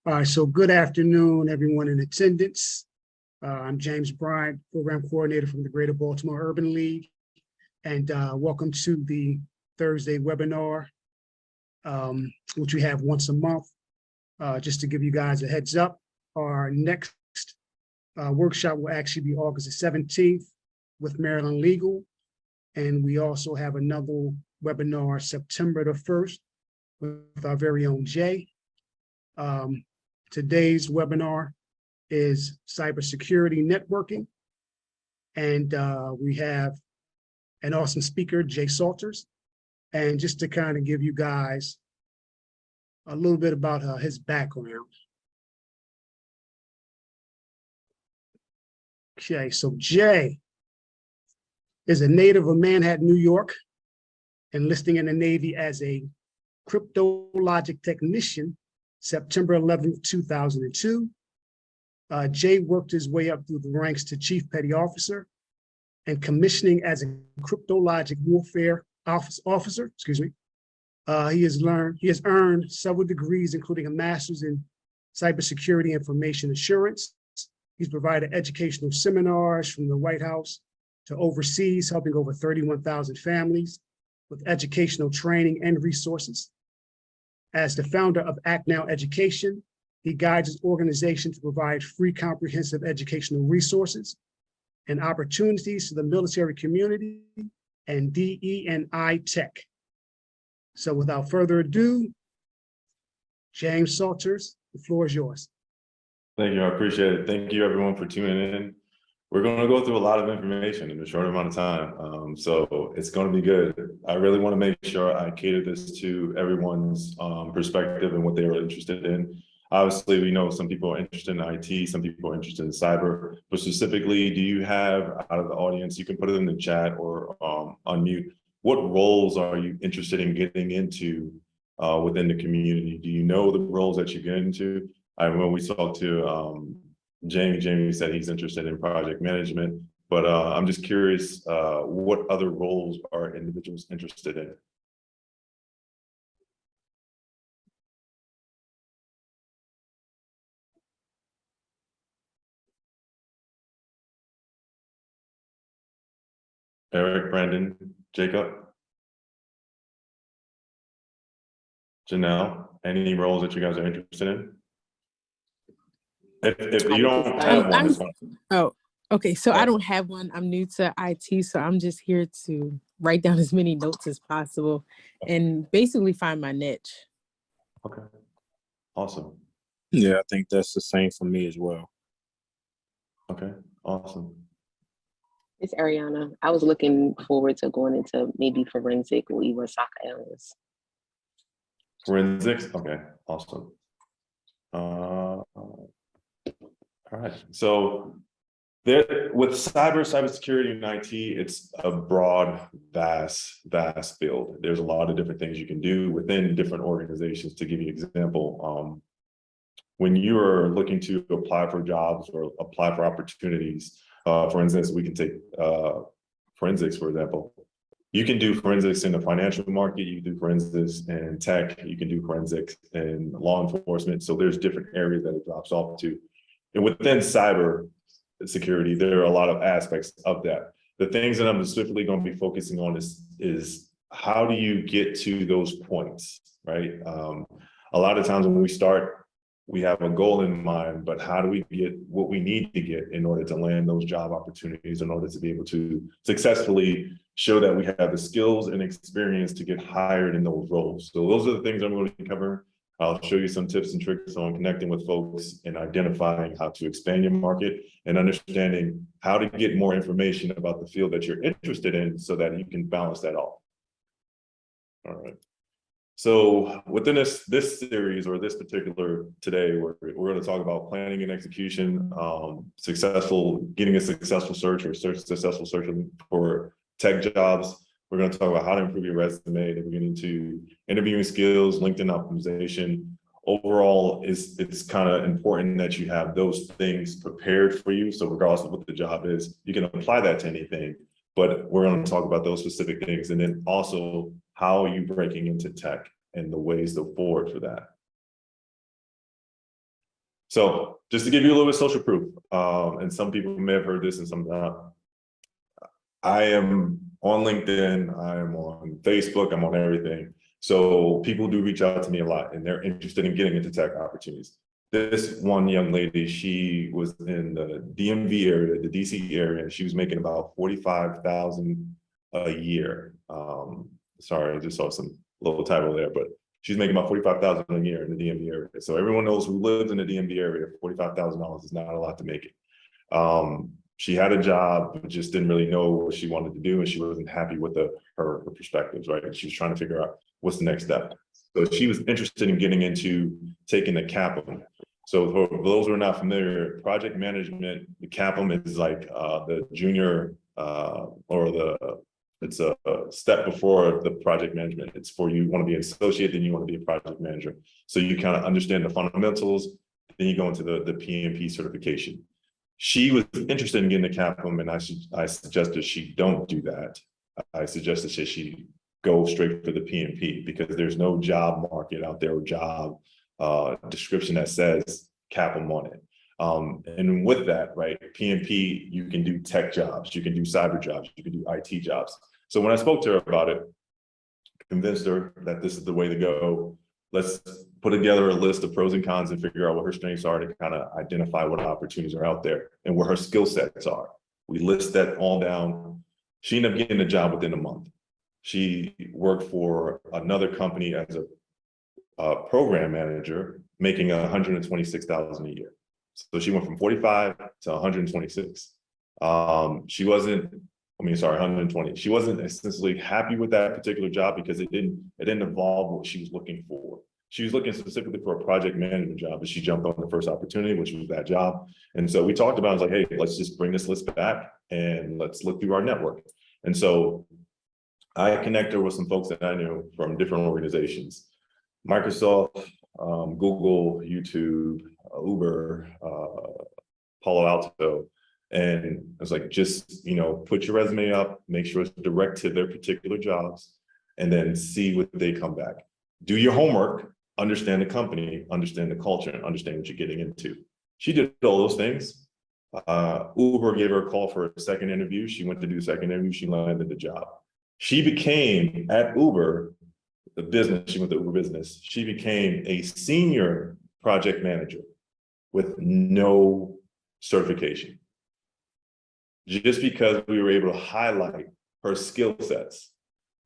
All right, so good afternoon, everyone in attendance. I'm James Bryant, Program Coordinator from the Greater Baltimore Urban League, and welcome to the Thursday webinar, which we have once a month. Just to give you guys a heads up, our next workshop will actually be August the 17th with Maryland Legal, and we also have another webinar September the 1st with our very own Jay. Today's webinar is cybersecurity networking, and we have an awesome speaker, Jay Salters. And just to kind of give you guys a little bit about his background. Okay, so Jay is a native of Manhattan, New York, enlisting in the Navy as a cryptologic technician September 11th, 2002. Jay worked his way up through the ranks to Chief Petty Officer and commissioning as a cryptologic warfare officer, excuse me. He has earned several degrees, including a master's in cybersecurity information assurance. He's provided educational seminars from the White House to overseas, helping over 31,000 families with educational training and resources. As the founder of Act Now Education, he guides his organization to provide free comprehensive educational resources and opportunities to the military community and DE&I tech. So without further ado, James Salters, the floor is yours. Thank you, I appreciate it. Thank you everyone for tuning in. We're going to go through a lot of information in a short amount of time, so it's going to be good. I really want to make sure I cater this to everyone's perspective and what they are interested in. Obviously, we know some people are interested in IT, some people are interested in cyber, but specifically, do you have, out of the audience, you can put it in the chat or unmute, what roles are you interested in getting into within the community? Do you know the roles that you get into? When we talked to Jamie said he's interested in project management, but I'm just curious, what other roles are individuals interested in? Eric, Brandon, Jacob, Janelle, any roles that you guys are interested in? If you don't have one, it's fine. Oh, okay. So I don't have one. I'm new to IT, so I'm just here to write down as many notes as possible and basically find my niche. Okay, awesome. Yeah, I think that's the same for me as well. Okay, awesome. It's Ariana. I was looking forward to going into maybe forensic or even SOC analyst. Forensics, okay, awesome. All right, so there with cybersecurity and IT, it's a broad, vast field. There's a lot of different things you can do within different organizations. To give you an example, when you are looking to apply for jobs or apply for opportunities, for instance, we can take forensics, for example. You can do forensics in the financial market, you can do forensics in tech, you can do forensics in law enforcement. So there's different areas that it drops off to. And within cyber security, there are a lot of aspects of that. The things that I'm specifically going to be focusing on is how do you get to those points, right? A lot of times when we start, we have a goal in mind, but how do we get what we need to get in order to land those job opportunities, in order to be able to successfully show that we have the skills and experience to get hired in those roles. So those are the things I'm going to be covering. I'll show you some tips and tricks on connecting with folks and identifying how to expand your market and understanding how to get more information about the field that you're interested in so that you can balance that off. All right. So within this series or this particular today, we're going to talk about planning and execution, getting a successful search or successful search for tech jobs. We're going to talk about how to improve your resume. Then we get into interviewing skills, LinkedIn optimization. Overall, it's kind of important that you have those things prepared for you. So regardless of what the job is, you can apply that to anything. But we're going to talk about those specific things, and then also how are you breaking into tech and the ways to forward for that. So just to give you a little bit of social proof, and some people may have heard this and some not. I am on LinkedIn, I'm on Facebook, I'm on everything. So people do reach out to me a lot and they're interested in getting into tech opportunities. This one young lady, she was in the DMV area, the DC area, and she was making about 45,000 a year. Sorry, I just saw some little typo there, but she's making about 45,000 a year in the DMV area. So everyone knows who lives in the DMV area, $45,000 is not a lot to make it. She had a job, but just didn't really know what she wanted to do, and she wasn't happy with her perspectives, right? And she was trying to figure out what's the next step. So she was interested in getting into taking the CAPM. So for those who are not familiar, project management, the CAPM is like the junior it's a step before the project management. It's for you want to be an associate, then you want to be a project manager. So you kind of understand the fundamentals, then you go into the PMP certification. She was interested in getting the CAPM, and I suggested she don't do that. I suggested that she go straight for the PMP because there's no job market out there or job description that says CAPM on it. And with that, right, PMP, you can do tech jobs, you can do cyber jobs, you can do IT jobs. So when I spoke to her about it, convinced her that this is the way to go. Let's put together a list of pros and cons and figure out what her strengths are to kind of identify what opportunities are out there and where her skill sets are. We list that all down. She ended up getting a job within a month. She worked for another company as a program manager, making $126,000 a year. So she went from 45 to 126. She wasn't, 120. She wasn't essentially happy with that particular job because it didn't involve what she was looking for. She was looking specifically for a project management job, but she jumped on the first opportunity, which was that job. And so we talked about it, like, hey, let's just bring this list back and let's look through our network. And so I connected her with some folks that I knew from different organizations, Microsoft, Google, YouTube, Uber, Palo Alto. And I was like, just, put your resume up, make sure it's direct to their particular jobs, and then see what they come back. Do your homework, understand the company, understand the culture, and understand what you're getting into. She did all those things. Uber gave her a call for a second interview. She went to do the second interview. She landed the job. She became, at Uber, the business, she went to Uber Business. She became a senior project manager with no certification. Just because we were able to highlight her skill sets.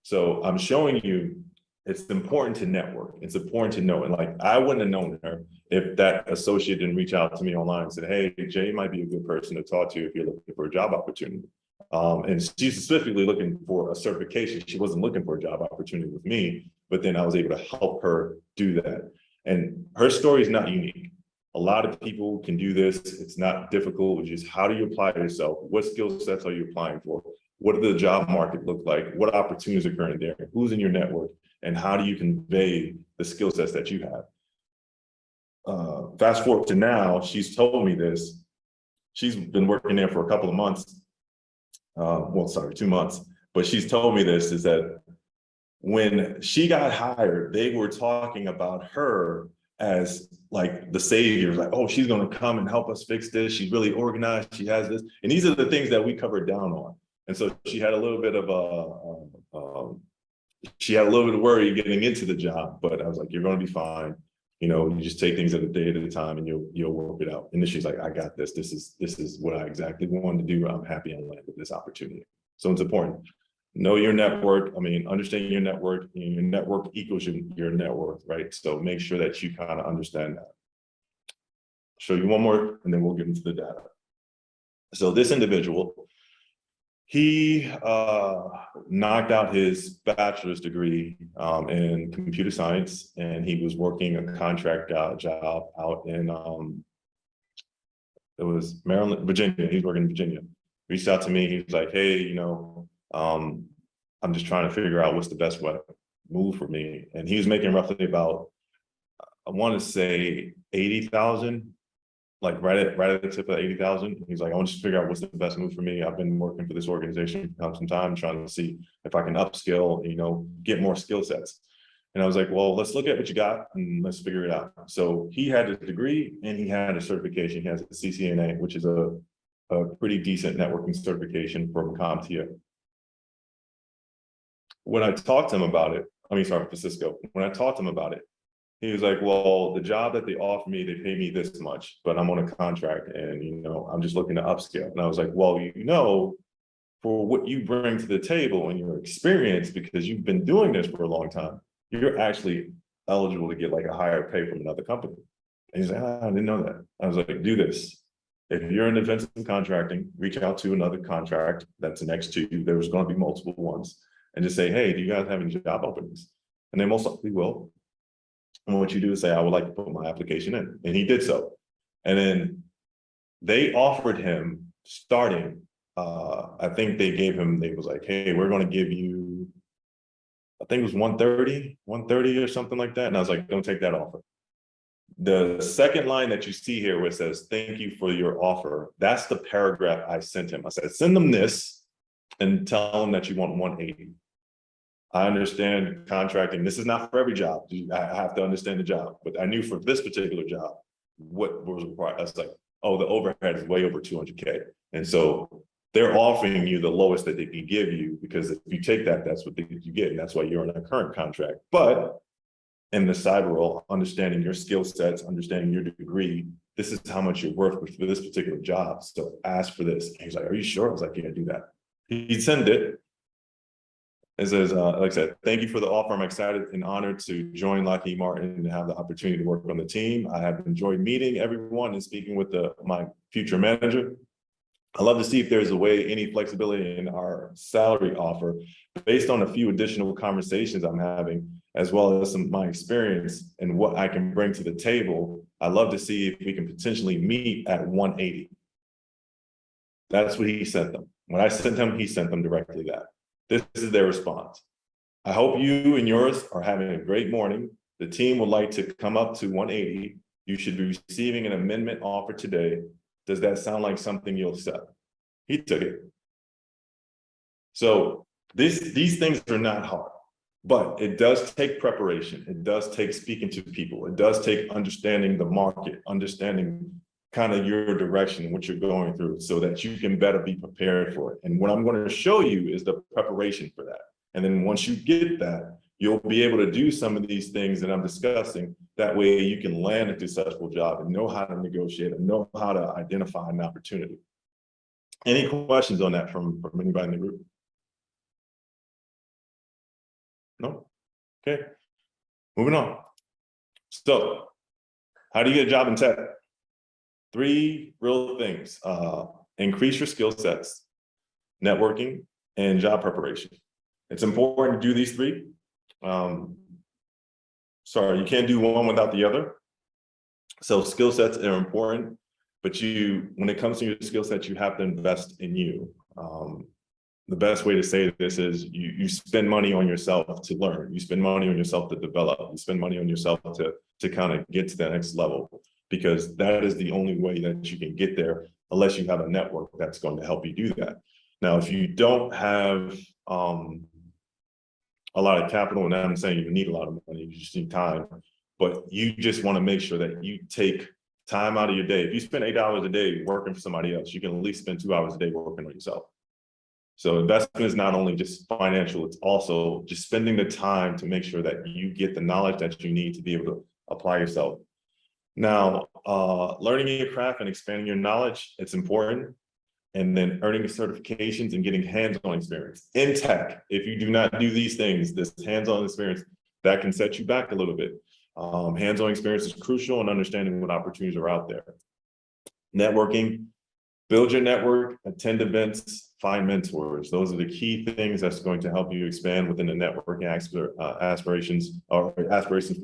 So I'm showing you, it's important to network. It's important to know. And like, I wouldn't have known her if that associate didn't reach out to me online and said, hey, Jay might be a good person to talk to if you're looking for a job opportunity. And she's specifically looking for a certification. She wasn't looking for a job opportunity with me, but then I was able to help her do that. And her story is not unique. A lot of people can do this. It's not difficult. It's just, how do you apply to yourself? What skill sets are you applying for? What does the job market look like? What opportunities are currently there? Who's in your network? And how do you convey the skill sets that you have? Fast forward to now, she's told me this. She's been working there for a couple of months. 2 months. But she's told me this, is that when she got hired, they were talking about her as like the savior, like, oh, she's going to come and help us fix this. She's really organized. She has this. And these are the things that we covered down on. And so she had a little bit of worry getting into the job, but I was like, you're going to be fine. You just take things at a day at a time and you'll work it out. And then she's like, I got this. This is what I exactly wanted to do. I'm happy I landed this opportunity. So it's important. Know your network. Understand your network. Your network equals your net worth, right? So make sure that you kind of understand that. Show you one more, and then we'll get into the data. So this individual, he knocked out his bachelor's degree in computer science, and he was working a contract job out in it was Maryland, Virginia. He's working in Virginia. Reached out to me. He was like, hey, I'm just trying to figure out what's the best way move for me. And he was making roughly about, I want to say 80,000, like right at the tip of 80,000. He's like, I want to figure out what's the best move for me. I've been working for this organization for some time, trying to see if I can upskill, get more skill sets. And I was like, well, let's look at what you got and let's figure it out. So he had a degree and he had a certification. He has a CCNA, which is a pretty decent networking certification from CompTIA. When I talked to him about it, for Cisco, when I talked to him about it, he was like, well, the job that they offer me, they pay me this much, but I'm on a contract and, I'm just looking to upscale. And I was like, well, for what you bring to the table and your experience, because you've been doing this for a long time, you're actually eligible to get like a higher pay from another company. And he's like, I didn't know that. I was like, do this. If you're in defensive contracting, reach out to another contract that's next to you. There's going to be multiple ones. And just say, hey, do you guys have any job openings? And they most likely will. And what you do is say, I would like to put my application in. And he did so. And then they offered him starting, I think they was like, hey, we're going to give you, I think it was 130 or something like that. And I was like, don't take that offer. The second line that you see here where it says, thank you for your offer, that's the paragraph I sent him. I said, send them this and tell them that you want 180. I understand contracting. This is not for every job. I have to understand the job, but I knew for this particular job, what was required. I was like, oh, the overhead is way over 200K. And so they're offering you the lowest that they can give you, because if you take that, that's what you get. And that's why you're on a current contract. But in the cyber role, understanding your skill sets, understanding your degree, this is how much you're worth for this particular job. So ask for this. And he's like, are you sure? I was like, yeah, do that. He sent it. It says, like I said, thank you for the offer. I'm excited and honored to join Lockheed Martin and have the opportunity to work on the team. I have enjoyed meeting everyone and speaking with my future manager. I'd love to see if there's a way, any flexibility in our salary offer based on a few additional conversations I'm having, as well as my experience and what I can bring to the table. I'd love to see if we can potentially meet at 180. That's what he sent them. When I sent him, he sent them directly that. This is their response. I hope you and yours are having a great morning. The team would like to come up to 180. You should be receiving an amendment offer today. Does that sound like something you'll accept? He took it. So these things are not hard, but it does take preparation. It does take speaking to people. It does take understanding the market, understanding kind of your direction, what you're going through, so that you can better be prepared for it. And what I'm going to show you is the preparation for that. And then once you get that, you'll be able to do some of these things that I'm discussing. That way you can land a successful job and know how to negotiate and know how to identify an opportunity. Any questions on that from anybody in the group? No? Okay, moving on. So how do you get a job in tech? 3 real things: increase your skill sets, networking, and job preparation. It's important to do these 3. Sorry, you can't do one without the other. So skill sets are important, but when it comes to your skill sets, you have to invest in you. The best way to say this is you spend money on yourself to learn. You spend money on yourself to develop. You spend money on yourself to kind of get to the next level, because that is the only way that you can get there, unless you have a network that's going to help you do that. Now, if you don't have a lot of capital, and I'm saying you need a lot of money, you just need time, but you just want to make sure that you take time out of your day. If you spend 8 hours a day working for somebody else, you can at least spend 2 hours a day working on yourself. So investment is not only just financial, it's also just spending the time to make sure that you get the knowledge that you need to be able to apply yourself. Now, learning your craft and expanding your knowledge, it's important. And then earning certifications and getting hands-on experience in tech. If you do not do these things, this hands-on experience, that can set you back a little bit. Hands-on experience is crucial in understanding what opportunities are out there. Networking, build your network, attend events, find mentors. Those are the key things that's going to help you expand within the networking aspirations for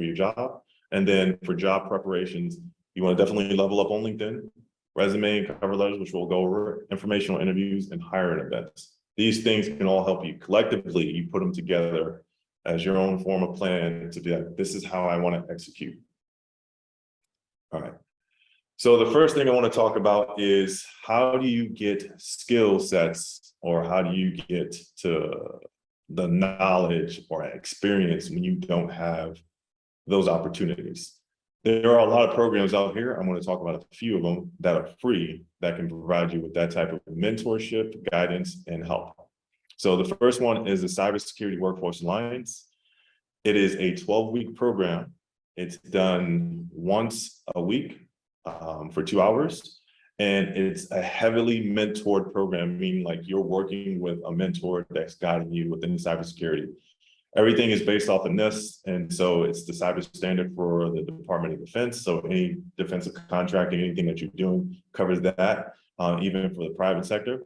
your job. And then for job preparations, you want to definitely level up on LinkedIn, resume, cover letters, which we'll go over, informational interviews, and hiring events. These things can all help you collectively. You put them together as your own form of plan to be like, this is how I want to execute. All right. So the first thing I want to talk about is, how do you get skill sets, or how do you get to the knowledge or experience when you don't have those opportunities. There are a lot of programs out here. I'm going to talk about a few of them that are free that can provide you with that type of mentorship, guidance, and help. So the first one is the Cybersecurity Workforce Alliance. It is a 12-week program. It's done once a week for 2 hours. And it's a heavily mentored program, meaning like you're working with a mentor that's guiding you within cybersecurity. Everything is based off of NIST, and so it's the cyber standard for the Department of Defense. So any defensive contracting, anything that you're doing covers that, even for the private sector.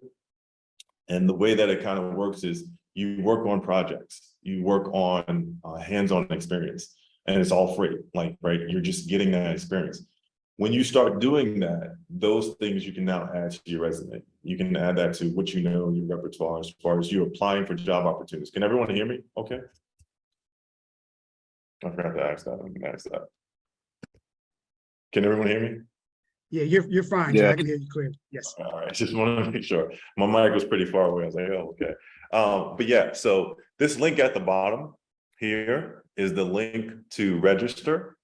And the way that it kind of works is you work on projects, you work on hands-on experience, and it's all free, like, right? You're just getting that experience. When you start doing that, those things you can now add to your resume. You can add that to what you know, your repertoire, as far as you applying for job opportunities. Can everyone hear me? Okay. I forgot to ask that. I'm gonna ask that. Can everyone hear me? Yeah, you're fine, Yeah. Jay. I can hear you clearly. Yes. All right, just wanted to make sure. My mic was pretty far away. I was like, oh, okay. But yeah, so this link at the bottom here is the link to register.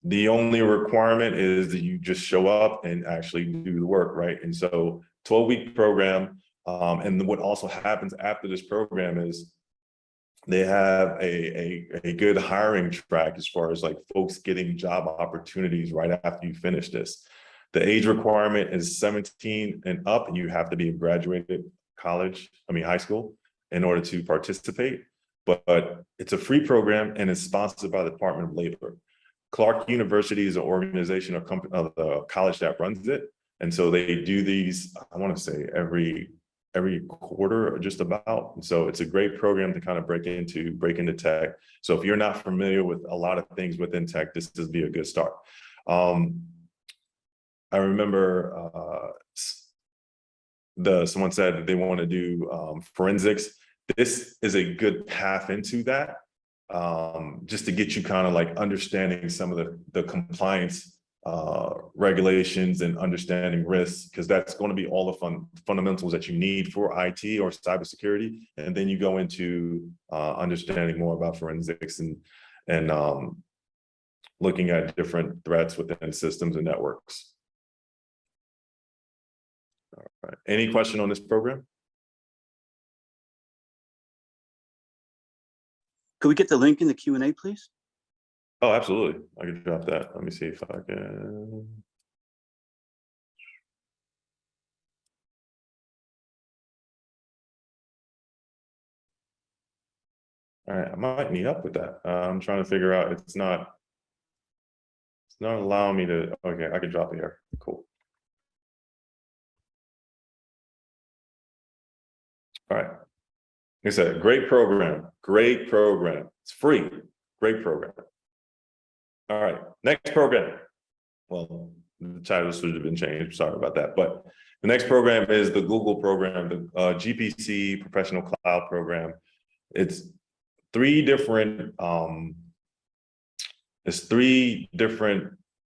The only requirement is that you just show up and actually do the work, right? And so 12-week program. And what also happens after this program is they have a good hiring track as far as like folks getting job opportunities right after you finish this. The age requirement is 17 and up, and you have to be a graduated high school in order to participate. But it's a free program and it's sponsored by the Department of Labor. Clark University is an organization or company of the college that runs it. And so they do these, I want to say every quarter or just about. And so it's a great program to kind of break into tech. So if you're not familiar with a lot of things within tech, this would be a good start. I remember someone said that they want to do forensics. This is a good path into that, just to get you kind of like understanding some of the compliance regulations and understanding risks, because that's going to be all the fundamentals that you need for IT or cybersecurity. And then you go into understanding more about forensics and looking at different threats within systems and networks. All right. Any question on this program? Could we get the link in the Q&A, please? Oh, absolutely. I can drop that. Let me see if I can. All right, I might meet up with that. I'm trying to figure out, it's not allowing me to, okay, I can drop it here. Cool. All right. Like I said, great program. It's free, great program. All right, next program. Well, the title should have been changed. Sorry about that. But the next program is the Google program, the GPC Professional Cloud Program. It's three different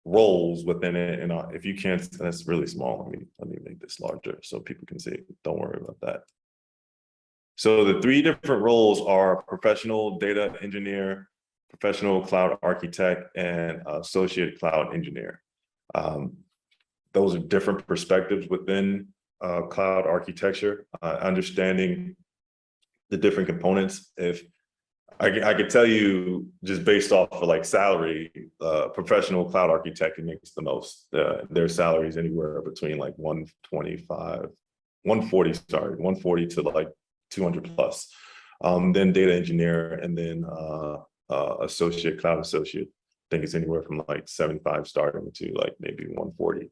roles within it. And if you can't, that's really small. Let me make this larger so people can see it. Don't worry about that. So the three different roles are professional data engineer, professional cloud architect, and associate cloud engineer. Those are different perspectives within cloud architecture, understanding the different components. If I could tell you just based off of like salary, professional cloud architect makes the most. Their salary is anywhere between like 140 to like 200 plus. Then data engineer, and then associate, cloud associate, I think it's anywhere from like 75 starting to like maybe 140.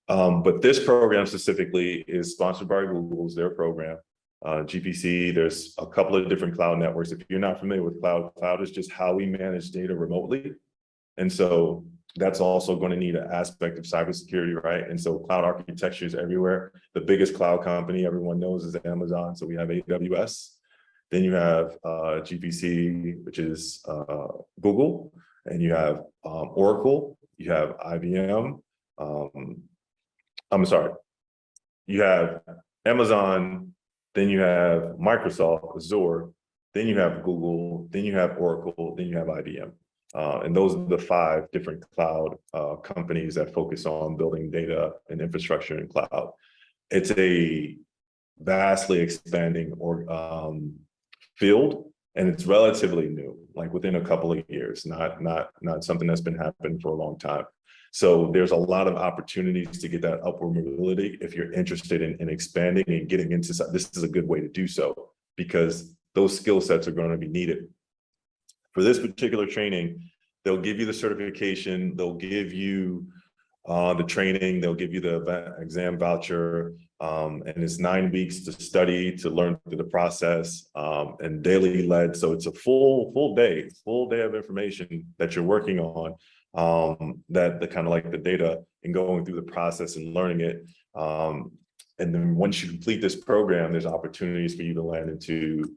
But this program specifically is sponsored by Google's their program. GPC, there's a couple of different cloud networks. If you're not familiar with cloud is just how we manage data remotely. And so that's also going to need an aspect of cybersecurity, right? And so cloud architecture is everywhere. The biggest cloud company everyone knows is Amazon. So we have AWS. Then you have GPC, which is Google, and you have Oracle, you have IBM. I'm sorry, you have Amazon, then you have Microsoft, Azure, then you have Google, then you have Oracle, then you have IBM. And those are the 5 different cloud companies that focus on building data and infrastructure in cloud. It's a vastly expanding field, and it's relatively new, like within a couple of years, not something that's been happening for a long time. So there's a lot of opportunities to get that upward mobility if you're interested in expanding and getting into this is a good way to do so, because those skill sets are going to be needed. For this particular training, they'll give you the certification, they'll give you the training, they'll give you the exam voucher, and it's 9 weeks to study, to learn through the process, and daily led. So it's a full day of information that you're working on, that the kind of like the data and going through the process and learning it. And then once you complete this program, there's opportunities for you to land into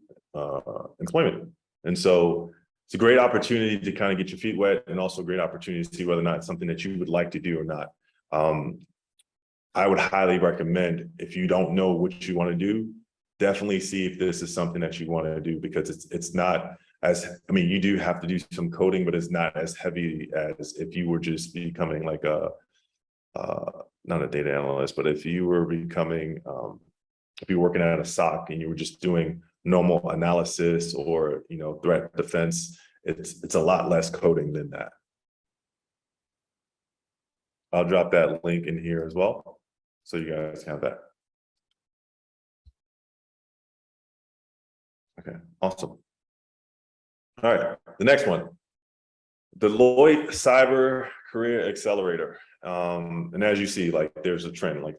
employment. And so it's a great opportunity to kind of get your feet wet, and also a great opportunity to see whether or not it's something that you would like to do or not. I would highly recommend, if you don't know what you want to do, definitely see if this is something that you want to do, because it's not as, I mean, you do have to do some coding, but it's not as heavy as if you were just becoming like not a data analyst, but if you were becoming, if you're working at a SOC and you were just doing normal analysis or, threat defense, it's a lot less coding than that. I'll drop that link in here as well, so you guys have that. Okay, awesome. All right, the next one, Deloitte Cyber Career Accelerator. And as you see, like there's a trend, like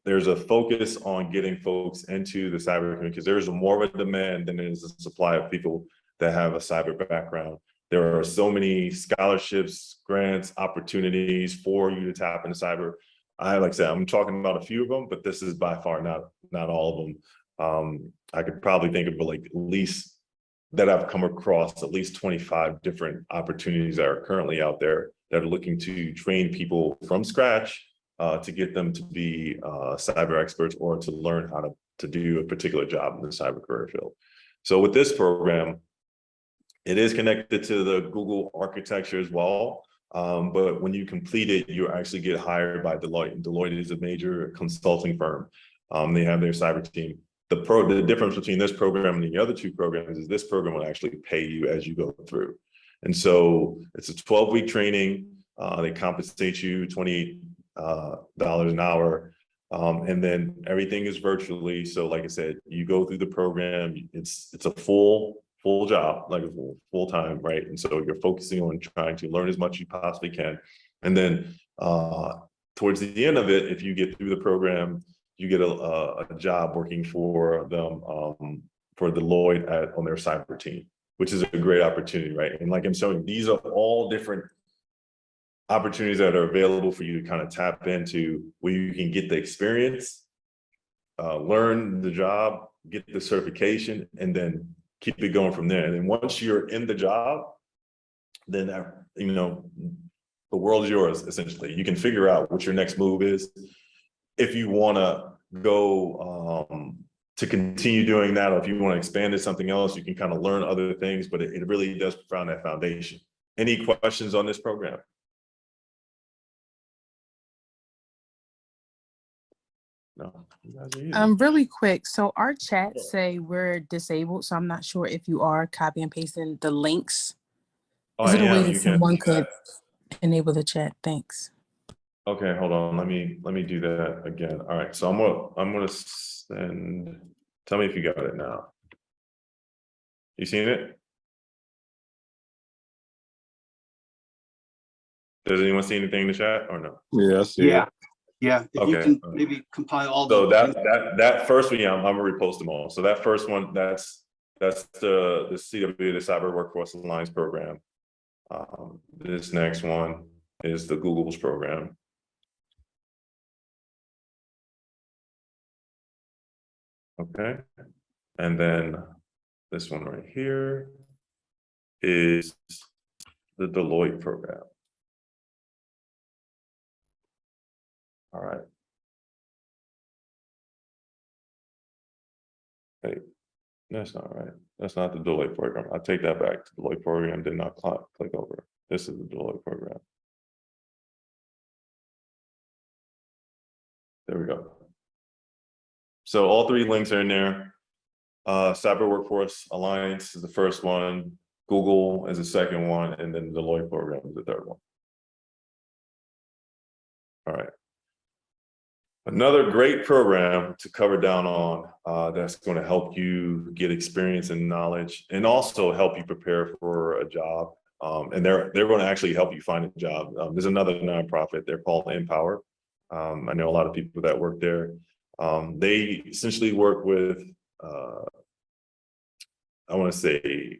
there's a focus on getting folks into the cyber community, because there's more of a demand than there is a supply of people that have a cyber background. There are so many scholarships, grants, opportunities for you to tap into cyber. Like I said, I'm talking about a few of them, but this is by far not all of them. I could probably think of like at least that I've come across at least 25 different opportunities that are currently out there that are looking to train people from scratch to get them to be cyber experts, or to learn how to do a particular job in the cyber career field. So with this program, it is connected to the Google architecture as well. But when you complete it, you actually get hired by Deloitte. And Deloitte is a major consulting firm. They have their cyber team. The difference between this program and the other 2 programs is this program will actually pay you as you go through. And so it's a 12-week training. They compensate you $28 an hour. And then everything is virtually. So like I said, you go through the program, it's a full job, like a full time, right? And so you're focusing on trying to learn as much as you possibly can. And then towards the end of it, if you get through the program, you get a job working for them, for Deloitte on their cyber team, which is a great opportunity, right? And like I'm showing, these are all different opportunities that are available for you to kind of tap into, where you can get the experience, learn the job, get the certification, and then keep it going from there. And then once you're in the job, then the world is yours, essentially. You can figure out what your next move is. If you want to go to continue doing that, or if you want to expand to something else, you can kind of learn other things, but it really does provide that foundation. Any questions on this program? No. Really quick. So our chats say we're disabled, so I'm not sure if you are copy and pasting the links. Is it a way that someone could enable the chat? Thanks. Okay, hold on. Let me do that again. All right. So I'm gonna send. Tell me if you got it now. You seen it? Does anyone see anything in the chat or no? Yeah, I see Yeah, it. yeah. If you Okay. can maybe compile all So the. that first one, yeah, I'm gonna repost them all. So that first one, that's the CW, the Cyber Workforce Alliance program. This next one is the Google's program. Okay, and then this one right here is the Deloitte program. All right. Hey, that's not right. That's not the Deloitte program. I take that back. The Deloitte program did not click over. This is the Deloitte program. There we go. So all three links are in there. Cyber Workforce Alliance is the first one. Google is the second one, and then the Deloitte program is the third one. All right. Another great program to cover down on that's going to help you get experience and knowledge, and also help you prepare for a job. And they're going to actually help you find a job. There's another nonprofit. They're called Empower. I know a lot of people that work there. They essentially work with, I want to say,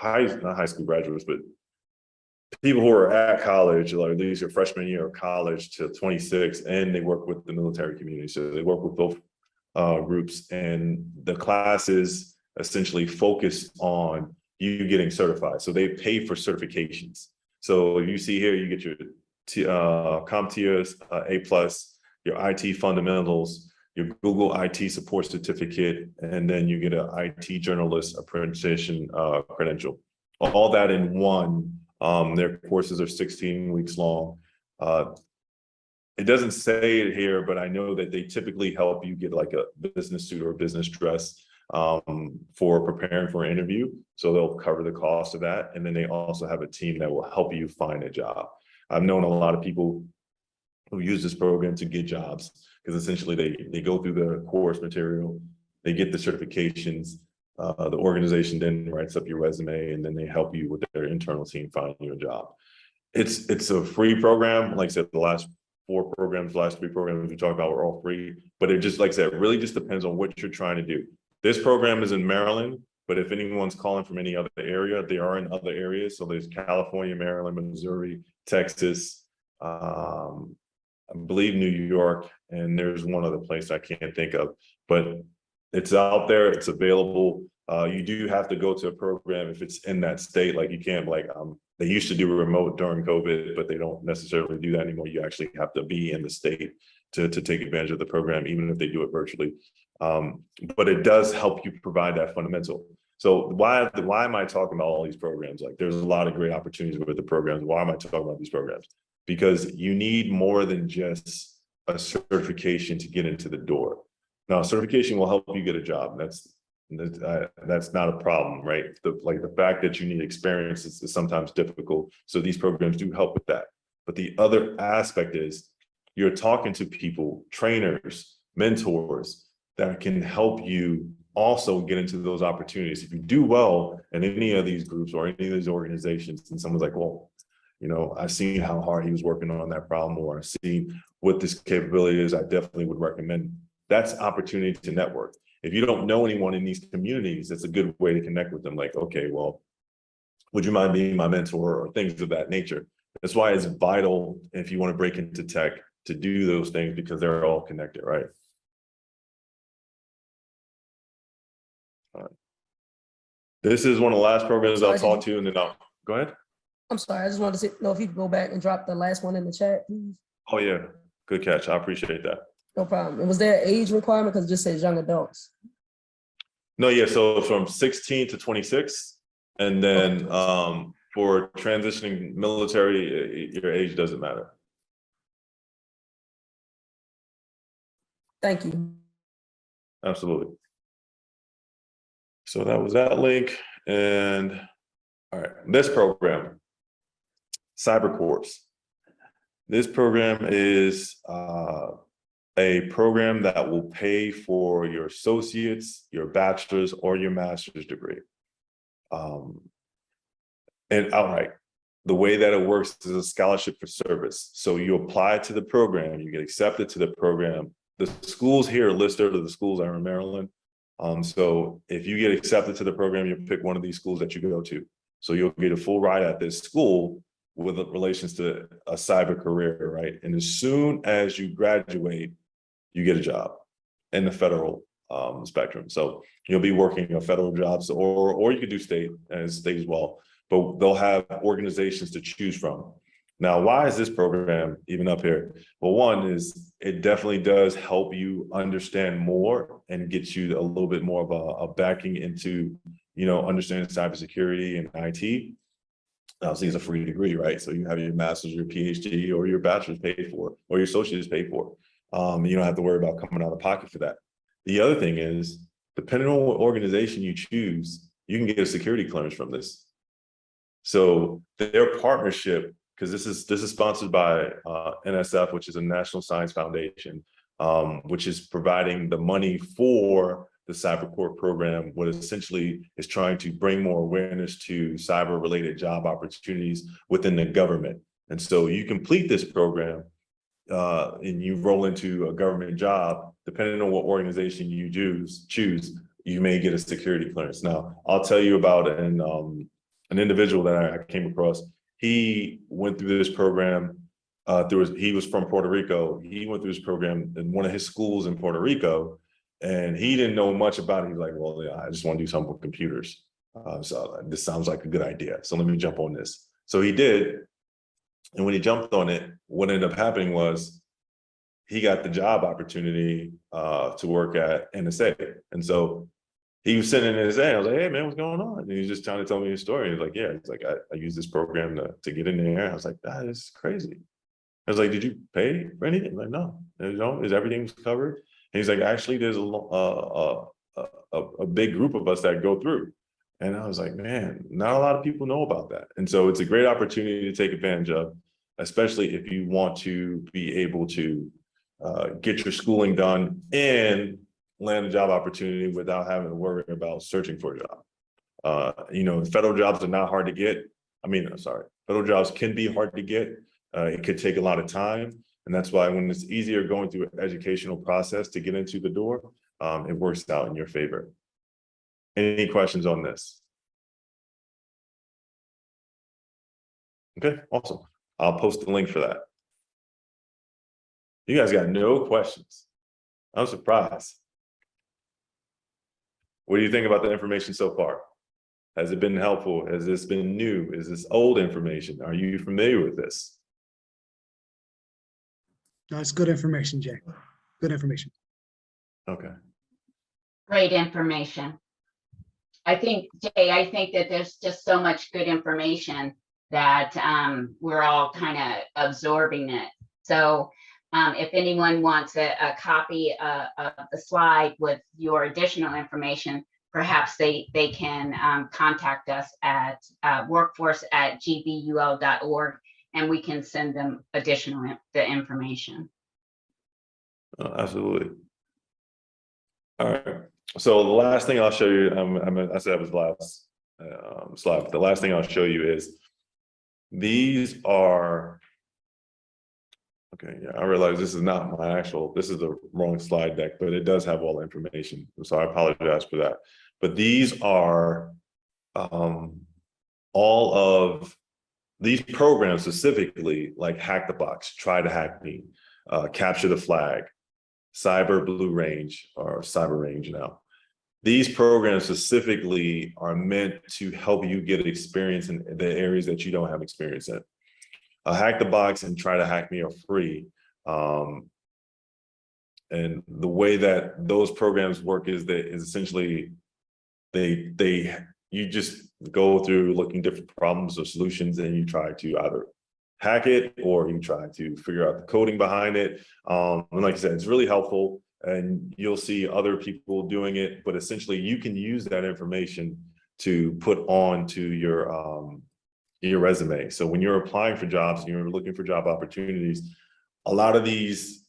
not high school graduates, but people who are at college, like these are freshman year of college to 26, and they work with the military community. So they work with both groups, and the classes essentially focus on you getting certified. So they pay for certifications. So you see here, you get your CompTIA A+, your IT fundamentals, your Google IT support certificate, and then you get an IT journalist apprenticeship credential. All that in one. Their courses are 16 weeks long. It doesn't say it here, but I know that they typically help you get like a business suit or business dress for preparing for an interview. So they'll cover the cost of that. And then they also have a team that will help you find a job. I've known a lot of people who use this program to get jobs, because essentially they go through the course material, they get the certifications, the organization then writes up your resume, and then they help you with their internal team find you a job. It's a free program. Like I said, the last three programs we talked about were all free, but it just, like I said, it really just depends on what you're trying to do. This program is in Maryland, but if anyone's calling from any other area, they are in other areas. So there's California, Maryland, Missouri, Texas, I believe New York, and there's one other place I can't think of, but it's out there, it's available. You do have to go to a program if it's in that state. Like you can't, like they used to do a remote during COVID, but they don't necessarily do that anymore. You actually have to be in the state to take advantage of the program, even if they do it virtually. But it does help you provide that fundamental. So why am I talking about all these programs? Like there's a lot of great opportunities with the programs. Why am I talking about these programs? Because you need more than just a certification to get into the door. Now, certification will help you get a job. That's not a problem, right? The fact that you need experience is sometimes difficult. So these programs do help with that. But the other aspect is you're talking to people, trainers, mentors that can help you also get into those opportunities. If you do well in any of these groups or any of these organizations, and someone's like, well, you know, I've seen how hard he was working on that problem, or I've seen what this capability is, I definitely would recommend. That's opportunity to network. If you don't know anyone in these communities, it's a good way to connect with them. Like, okay, well, would you mind being my mentor, or things of that nature? That's why it's vital if you want to break into tech to do those things, because they're all connected, right? All right. This is one of the last programs I'll talk to, and then I'll go ahead. I'm sorry, I just wanted to know if you could go back and drop the last one in the chat, please. Oh yeah, good catch. I appreciate that. No problem. And was there an age requirement? Because it just says young adults. No, yeah, so from 16 to 26. And then for transitioning military, your age doesn't matter. Thank you. Absolutely. So that was that link. And all right, this program, Cyber Course. This program is a program that will pay for your associate's, your bachelor's, or your master's degree. And outright, the way that it works is a scholarship for service. So you apply to the program, you get accepted to the program. The schools here are listed, the schools are in Maryland. So if you get accepted to the program, you pick one of these schools that you go to. So you'll get a full ride at this school with relations to a cyber career, right? And as soon as you graduate, you get a job in the federal spectrum. So you'll be working a federal job, so, or you could do state as well, but they'll have organizations to choose from. Now, why is this program even up here? Well, one is it definitely does help you understand more and get you a little bit more of a backing into, understanding cybersecurity and IT. Obviously, it's a free degree, right? So you have your master's, your PhD, or your bachelor's paid for, or your associate's paid for. You don't have to worry about coming out of pocket for that. The other thing is, depending on what organization you choose, you can get a security clearance from this. So their partnership, because this is sponsored by NSF, which is a National Science Foundation, which is providing the money for the cyber court program, what essentially is trying to bring more awareness to cyber-related job opportunities within the government. And so you complete this program and you roll into a government job, depending on what organization you choose, you may get a security clearance. Now, I'll tell you about an individual that I came across. He went through this program. He was from Puerto Rico. He went through this program in one of his schools in Puerto Rico, and he didn't know much about it. He was like, well, yeah, I just want to do something with computers. So this sounds like a good idea. So let me jump on this. So he did. And when he jumped on it, what ended up happening was he got the job opportunity to work at NSA. And so he was sitting in his day. I was like, hey, man, what's going on? And he was just trying to tell me his story. He's like, yeah, he's like, I use this program to get in there. I was like, that is crazy. I was like, did you pay for anything? Like, no, is everything covered? And he's like, actually, there's a big group of us that go through. And I was like, man, not a lot of people know about that. And so it's a great opportunity to take advantage of, especially if you want to be able to get your schooling done and land a job opportunity without having to worry about searching for a job. Federal jobs are not hard to get. Federal jobs can be hard to get. It could take a lot of time. And that's why when it's easier going through an educational process to get into the door, it works out in your favor. Any questions on this? Okay, awesome. I'll post the link for that. You guys got no questions. I'm surprised. What do you think about the information so far? Has it been helpful? Has this been new? Is this old information? Are you familiar with this? No, it's good information, Jay. Good information. Okay. Great information. I think, Jay, that there's just so much good information that we're all kind of absorbing it. So if anyone wants a copy of the slide with your additional information, perhaps they can contact us at workforce@gbul.org, and we can send them additional information. Absolutely. All right. So the last thing I'll show you, I said it was the last slide, but the last thing I'll show you is these are, okay, yeah, I realize this is not my this is the wrong slide deck, but it does have all the information. So I apologize for that. But these are all of these programs specifically, like Hack the Box, Try to Hack Me, Capture the Flag, Cyber Blue Range, or Cyber Range now. These programs specifically are meant to help you get experience in the areas that you don't have experience in. Hack the Box and Try to Hack Me are free. And the way that those programs work is essentially you just go through looking different problems or solutions, and you try to either hack it or you try to figure out the coding behind it. And like I said, it's really helpful, and you'll see other people doing it, but essentially you can use that information to put on to your resume. So when you're applying for jobs and you're looking for job opportunities, a lot of these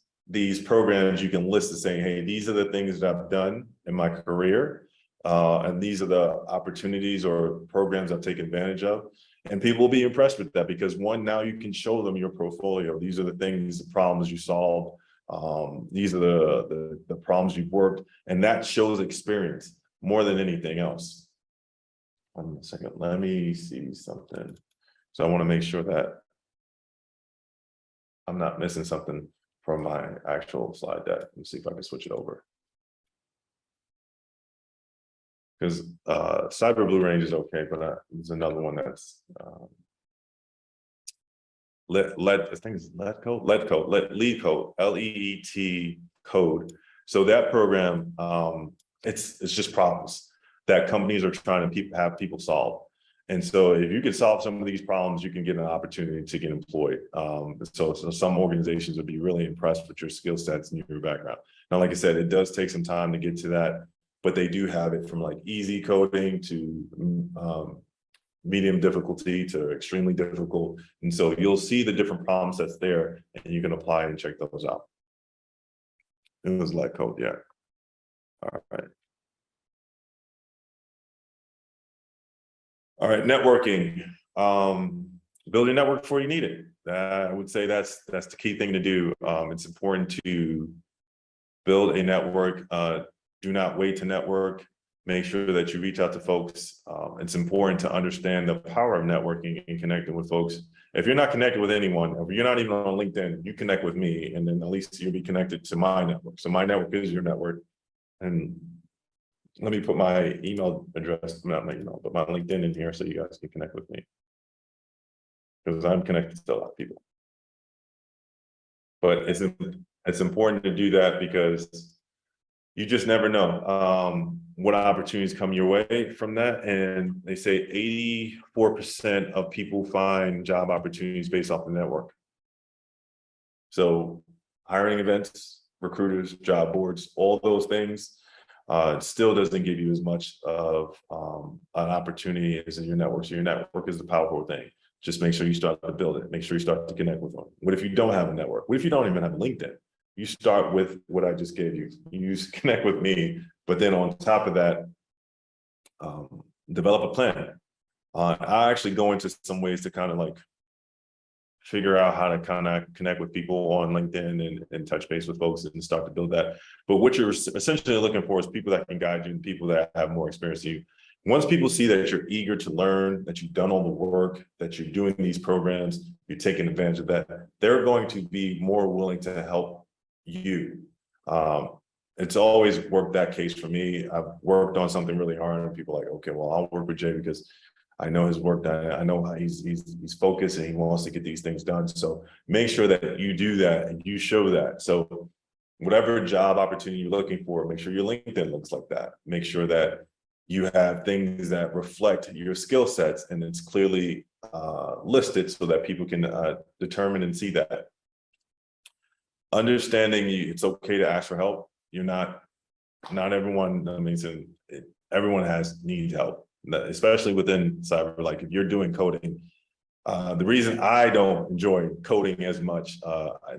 programs you can list as saying, hey, these are the things that I've done in my career. And these are the opportunities or programs I've taken advantage of. And people will be impressed with that because one, now you can show them your portfolio. These are the things, the problems you solved. These are the problems you've worked, and that shows experience more than anything else. 1 second, let me see something. So I want to make sure that I'm not missing something from my actual slide deck. Let me see if I can switch it over. Because Cyber Blue Range is okay, but there's another one that's I think it's lead code, LEET code. So that program, it's just problems that companies are trying to have people solve. And so if you can solve some of these problems, you can get an opportunity to get employed. So some organizations would be really impressed with your skill sets and your background. Now, like I said, it does take some time to get to that, but they do have it from like easy coding to medium difficulty to extremely difficult. And so you'll see the different problem sets there and you can apply and check those out. It was like code, yeah. All right. All right, networking. Build your network before you need it. I would say that's the key thing to do. It's important to build a network. Do not wait to network. Make sure that you reach out to folks. It's important to understand the power of networking and connecting with folks. If you're not connected with anyone, if you're not even on LinkedIn, you connect with me, and then at least you'll be connected to my network. So my network is your network. And let me put my email address, not my email, but my LinkedIn in here so you guys can connect with me. Because I'm connected to a lot of people. But it's important to do that because you just never know what opportunities come your way from that. And they say 84% of people find job opportunities based off the network. So hiring events, recruiters, job boards, all those things, still doesn't give you as much of an opportunity as in your network. So your network is the powerful thing. Just make sure you start to build it. Make sure you start to connect with them. What if you don't have a network? What if you don't even have a LinkedIn? You start with what I just gave you. You connect with me, but then on top of that, develop a plan. I actually go into some ways to kind of like figure out how to kind of connect with people on LinkedIn and touch base with folks and start to build that. But what you're essentially looking for is people that can guide you and people that have more experience than you. Once people see that you're eager to learn, that you've done all the work, that you're doing these programs, you're taking advantage of that, they're going to be more willing to help you. It's always worked that case for me. I've worked on something really hard and people are like, okay, well, I'll work with Jay because I know his work. I know how he's focused and he wants to get these things done. So make sure that you do that and you show that. So whatever job opportunity you're looking for, make sure your LinkedIn looks like that. Make sure that you have things that reflect your skill sets and it's clearly listed so that people can determine and see that. Understanding it's okay to ask for help. You're not everyone, I mean, everyone needs help, especially within cyber. Like if you're doing coding, the reason I don't enjoy coding as much,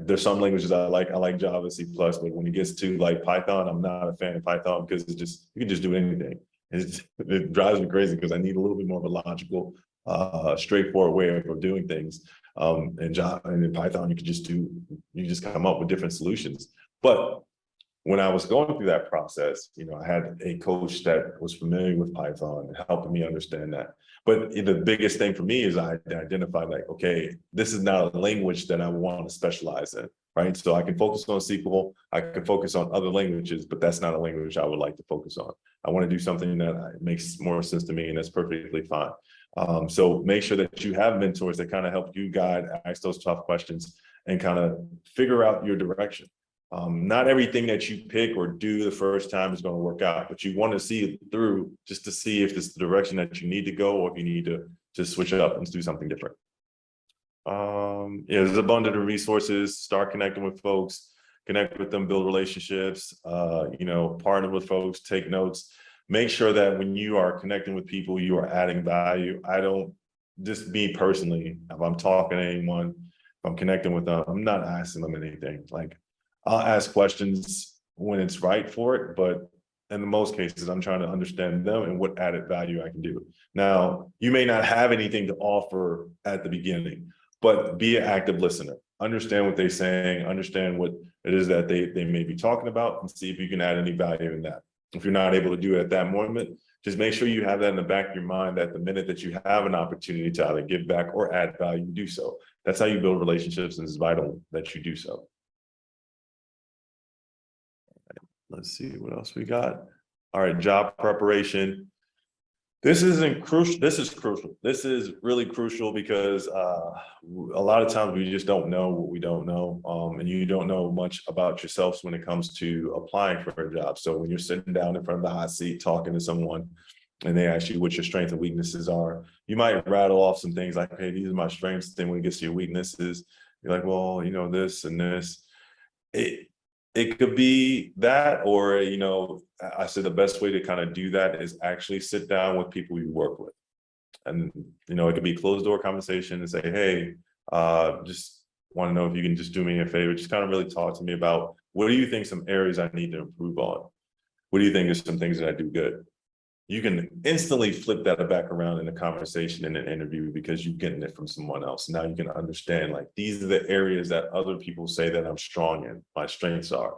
there's some languages I like Java, C++, but when it gets to like Python, I'm not a fan of Python because you can just do anything. It drives me crazy because I need a little bit more of a logical, straightforward way of doing things. In Java and in Python, you just come up with different solutions. But when I was going through that process, I had a coach that was familiar with Python and helping me understand that. But the biggest thing for me is I identified like, okay, this is not a language that I want to specialize in, right? So I can focus on SQL, I can focus on other languages, but that's not a language I would like to focus on. I want to do something that makes more sense to me, and that's perfectly fine. So make sure that you have mentors that kind of help you guide, ask those tough questions, and kind of figure out your direction. Not everything that you pick or do the first time is going to work out, but you want to see it through just to see if it's the direction that you need to go or if you need to just switch it up and do something different. Yeah, there's abundant of resources. Start connecting with folks, connect with them, build relationships, partner with folks, take notes. Make sure that when you are connecting with people, you are adding value. I don't, just me personally, if I'm talking to anyone, if I'm connecting with them, I'm not asking them anything. Like, I'll ask questions when it's right for it, but in most cases, I'm trying to understand them and what added value I can do. Now, you may not have anything to offer at the beginning, but be an active listener. Understand what they're saying, understand what it is that they may be talking about, and see if you can add any value in that. If you're not able to do it at that moment, just make sure you have that in the back of your mind that the minute that you have an opportunity to either give back or add value, do so. That's how you build relationships, and it's vital that you do so. Let's see what else we got. All right, job preparation. This isn't crucial. This is crucial. This is really crucial because a lot of times we just don't know what we don't know. And you don't know much about yourselves when it comes to applying for a job. So when you're sitting down in front of the hot seat talking to someone and they ask you what your strengths and weaknesses are, you might rattle off some things like, hey, these are my strengths. Then when it gets to your weaknesses, you're like, well, you know, this and this. It could be that, or, you know, I said the best way to kind of do that is actually sit down with people you work with. And, you know, it could be closed door conversation and say, hey, just want to know if you can just do me a favor, just kind of really talk to me about what do you think some areas I need to improve on? What do you think is some things that I do good? You can instantly flip that back around in a conversation in an interview because you're getting it from someone else. Now you can understand, like, these are the areas that other people say that I'm strong in, my strengths are.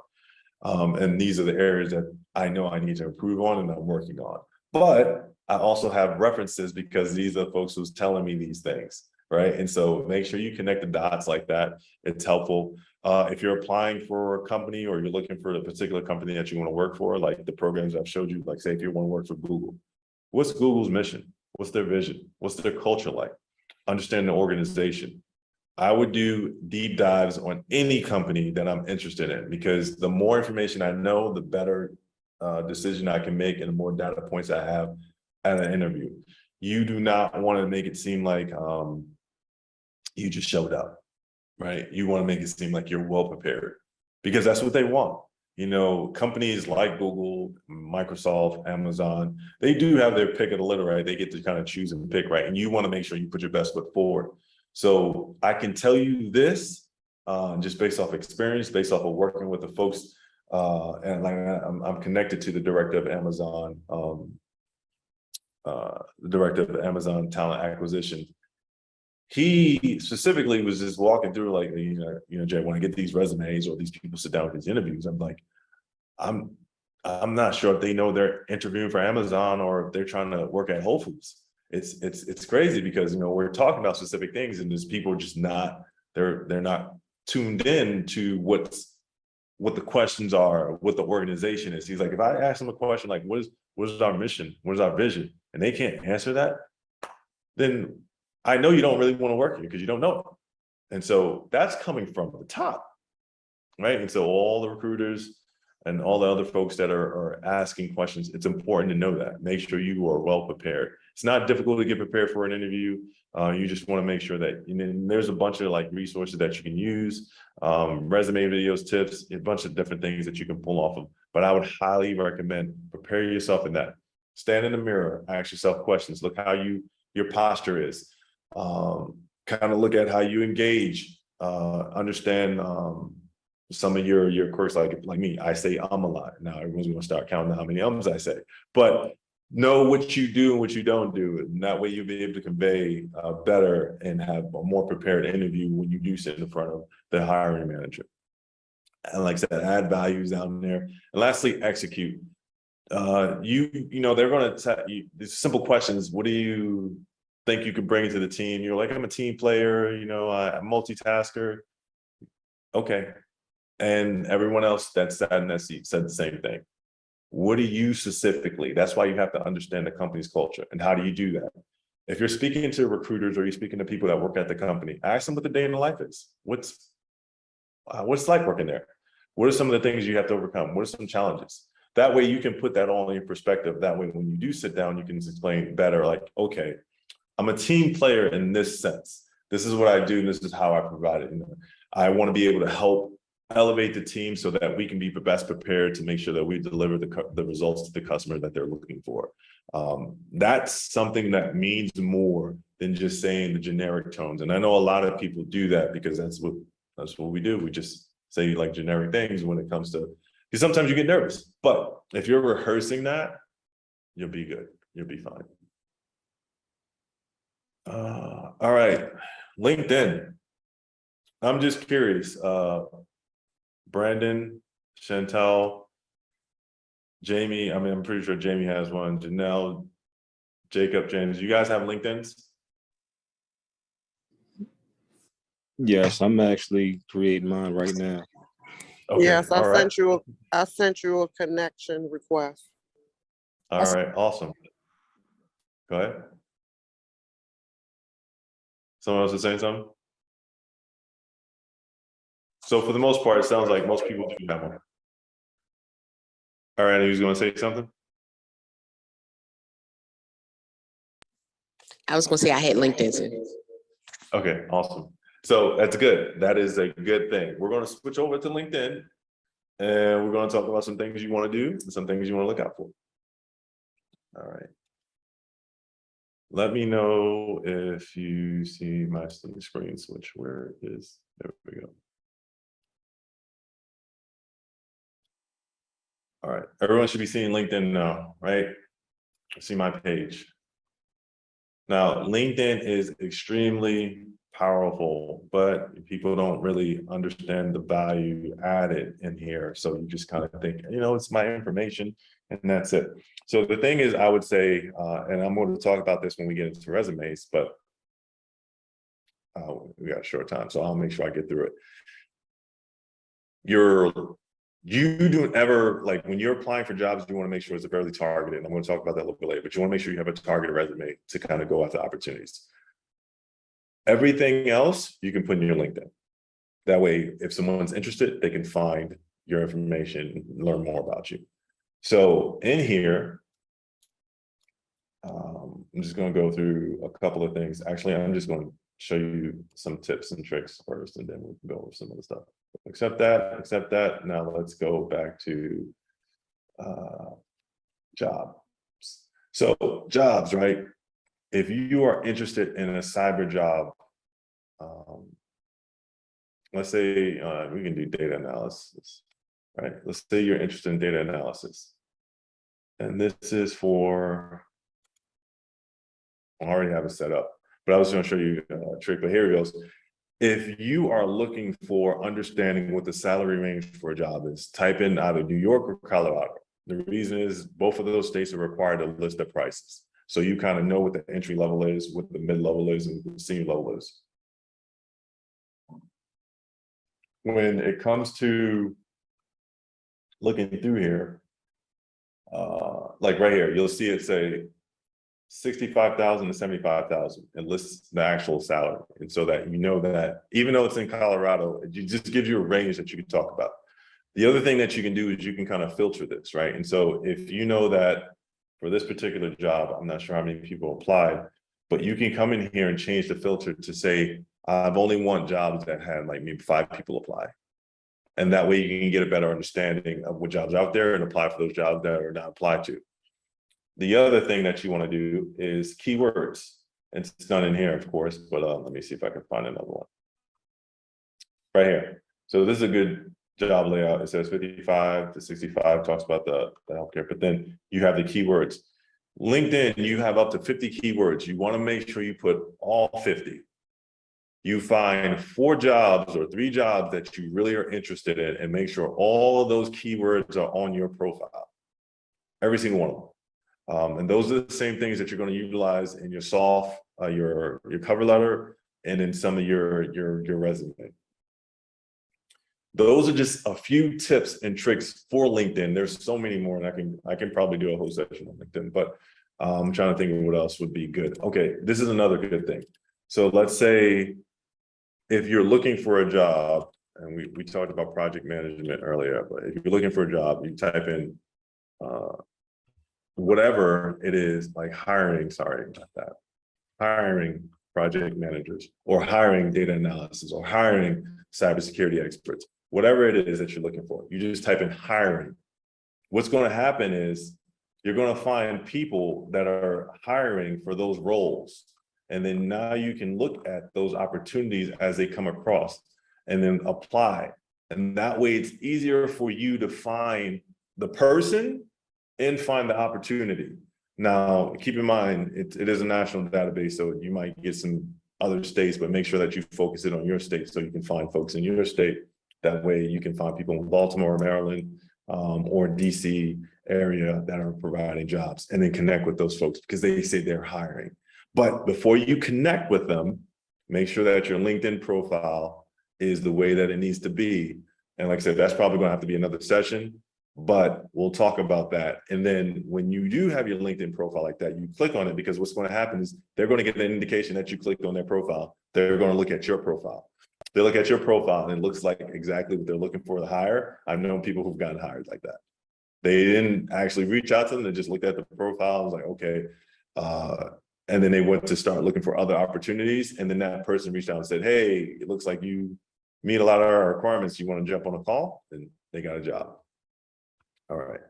And these are the areas that I know I need to improve on and I'm working on. But I also have references because these are the folks who's telling me these things, right? And so make sure you connect the dots like that. It's helpful. If you're applying for a company or you're looking for a particular company that you want to work for, like the programs I've showed you, like say if you want to work for Google, what's Google's mission? What's their vision? What's their culture like? Understand the organization. I would do deep dives on any company that I'm interested in because the more information I know, the better decision I can make and the more data points I have at an interview. You do not want to make it seem like you just showed up. Right? You want to make it seem like you're well prepared because that's what they want. You know, companies like Google, Microsoft, Amazon, they do have their pick of the litter, right? They get to kind of choose and pick, right? And you want to make sure you put your best foot forward. So I can tell you this just based off experience, based off of working with the folks. And like I'm connected to the director of Amazon, talent acquisition. He specifically was just walking through like, you know, Jay, when I get these resumes or these people sit down with these interviews, I'm like, I'm not sure if they know they're interviewing for Amazon or if they're trying to work at Whole Foods. It's crazy because, you know, we're talking about specific things and there's people just not, they're not tuned in to what the questions are, what the organization is. He's like, if I ask them a question like, what is our mission? What is our vision? And they can't answer that, then I know you don't really want to work here because you don't know it. And so that's coming from the top, right? And so all the recruiters and all the other folks that are asking questions, it's important to know that. Make sure you are well prepared. It's not difficult to get prepared for an interview. You just want to make sure that, you know, there's a bunch of like resources that you can use, resume videos, tips, a bunch of different things that you can pull off of. But I would highly recommend prepare yourself in that. Stand in the mirror, ask yourself questions, look how your posture is. Kind of look at how you engage, understand some of your quirks. Like me, I say a lot. Now everyone's going to start counting how many ums I say, but know what you do and what you don't do. And that way you'll be able to convey better and have a more prepared interview when you do sit in front of the hiring manager. And like I said, add values down there. And lastly, execute. You know, they're going to tell you these simple questions. What do you think you could bring to the team? You're like, I'm a team player, you know, I'm a multitasker. Okay. And everyone else that sat in that seat said the same thing. What do you specifically? That's why you have to understand the company's culture. And how do you do that? If you're speaking to recruiters or you're speaking to people that work at the company, ask them what the day in the life is. What's it like working there? What are some of the things you have to overcome? What are some challenges? That way you can put that all in your perspective. That way, when you do sit down, you can explain better, like, okay, I'm a team player in this sense. This is what I do. And this is how I provide it. You know, I want to be able to help elevate the team so that we can be best prepared to make sure that we deliver the results to the customer that they're looking for. That's something that means more than just saying the generic tones. And I know a lot of people do that because that's what we do. We just say like generic things when it comes to, because sometimes you get nervous. But if you're rehearsing that, you'll be good. You'll be fine. All right, LinkedIn. I'm just curious. Brandon, Chantel, Jamie. I mean, I'm pretty sure Jamie has one. Janelle, Jacob, James. You guys have LinkedIns? Yes, I'm actually creating mine right now. Okay. Yes, All right. I sent you a connection request. All right. Awesome. Go ahead. Someone else is saying something? So for the most part, it sounds like most people do have one. All right, who's gonna say something? I was gonna say I had LinkedIn too. Okay, awesome. So that's good. That is a good thing. We're gonna switch over to LinkedIn and we're gonna talk about some things you wanna do and some things you wanna look out for. All right. Let me know if you see my screen switch. Where is, there we go. All right, everyone should be seeing LinkedIn now, right? See my page. Now, LinkedIn is extremely powerful, but people don't really understand the value added in here. So you just kind of think, you know, it's my information and that's it. So the thing is, I would say, and I'm going to talk about this when we get into resumes, but we got a short time, so I'll make sure I get through it. You don't ever, like when you're applying for jobs, you want to make sure it's fairly targeted. I'm going to talk about that a little bit later, but you want to make sure you have a targeted resume to kind of go after opportunities. Everything else you can put in your LinkedIn. That way, if someone's interested, they can find your information and learn more about you. So in here, I'm just going to go through a couple of things. Actually, I'm just going to show you some tips and tricks first, and then we can go over some of the stuff. Accept that. Now let's go back to jobs. So jobs, right? If you are interested in a cyber job, let's say we can do data analysis, right? Let's say you're interested in data analysis. And this is for, I already have it set up, but I was going to show you a trick, but here it goes. If you are looking for understanding what the salary range for a job is, type in either New York or Colorado. The reason is both of those states are required to list their prices. So you kind of know what the entry level is, what the mid level is, and what the senior level is. When it comes to looking through here, like right here, you'll see it say 65,000 to 75,000. It lists the actual salary. And so that you know that even though it's in Colorado, it just gives you a range that you can talk about. The other thing that you can do is you can kind of filter this, right? And so if you know that for this particular job, I'm not sure how many people applied, but you can come in here and change the filter to say, I've only want jobs that had like maybe 5 people apply. And that way you can get a better understanding of what jobs are out there and apply for those jobs that are not applied to. The other thing that you want to do is keywords. It's done in here, of course, but let me see if I can find another one. Right here. So this is a good job layout. It says 55 to 65, talks about the healthcare, but then you have the keywords. LinkedIn, you have up to 50 keywords. You want to make sure you put all 50. You find 4 jobs or 3 jobs that you really are interested in and make sure all of those keywords are on your profile. Every single one of them. And those are the same things that you're going to utilize in your your cover letter, and in some of your resume. Those are just a few tips and tricks for LinkedIn. There's so many more, and I can probably do a whole session on LinkedIn, but I'm trying to think of what else would be good. Okay, this is another good thing. So let's say if you're looking for a job, and we talked about project management earlier, but if you're looking for a job, you type in whatever it is, like hiring, hiring project managers, or hiring data analysis, or hiring cybersecurity experts, whatever it is that you're looking for, you just type in hiring. What's going to happen is you're going to find people that are hiring for those roles. And then now you can look at those opportunities as they come across and then apply. And that way it's easier for you to find the person and find the opportunity. Now, keep in mind, it is a national database, so you might get some other states, but make sure that you focus it on your state so you can find folks in your state. That way you can find people in Baltimore, Maryland, or DC area that are providing jobs, and then connect with those folks because they say they're hiring. But before you connect with them, make sure that your LinkedIn profile is the way that it needs to be. And like I said, that's probably going to have to be another session. but we'll talk about that. And then when you do have your LinkedIn profile like that, you click on it, because what's going to happen is they're going to get an indication that you clicked on their profile. They're going to look at your profile. They look at your profile and it looks like exactly what they're looking for to hire. I've known people who've gotten hired like that. They didn't actually reach out to them. They just looked at the profile and was like, okay. And then they went to start looking for other opportunities. And then that person reached out and said, hey, it looks like you meet a lot of our requirements. You want to jump on a call? And they got a job. All right.